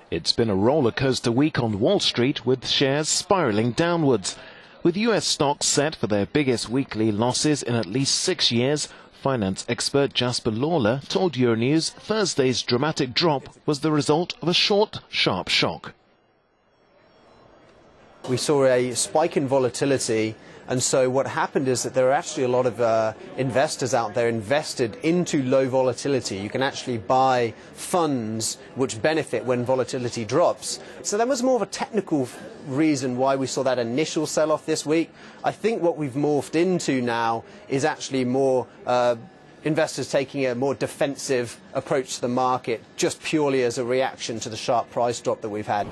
It's been a roller coaster week on Wall Street, with shares spiraling downwards. With US stocks set for their biggest weekly losses in at least 6 years, finance expert Jasper Lawler told Euronews Thursday's dramatic drop was the result of a short, sharp shock. We saw a spike in volatility, and so what happened is that there are actually a lot of investors out there invested into low volatility. You can actually buy funds which benefit when volatility drops. So that was more of a technical reason why we saw that initial sell-off this week. I think what we've morphed into now is actually more investors taking a more defensive approach to the market, just purely as a reaction to the sharp price drop that we've had.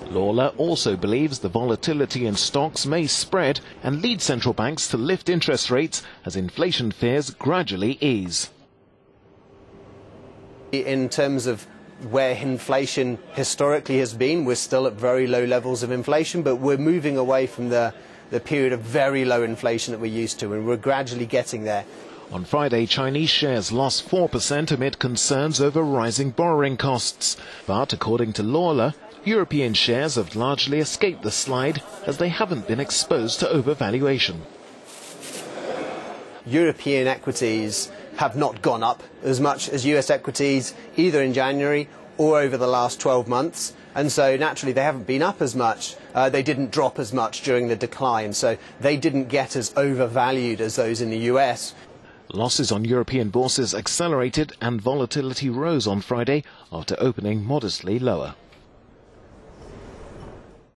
Lawler also believes the volatility in stocks may spread and lead central banks to lift interest rates as inflation fears gradually ease. In terms of where inflation historically has been, we're still at very low levels of inflation, but we're moving away from the period of very low inflation that we're used to, and we're gradually getting there. On Friday, Chinese shares lost 4% amid concerns over rising borrowing costs. But according to Lawler, European shares have largely escaped the slide as they haven't been exposed to overvaluation. European equities have not gone up as much as US equities, either in January or over the last 12 months. And so naturally they haven't been up as much. They didn't drop as much during the decline, so they didn't get as overvalued as those in the US. Losses on European bourses accelerated and volatility rose on Friday after opening modestly lower.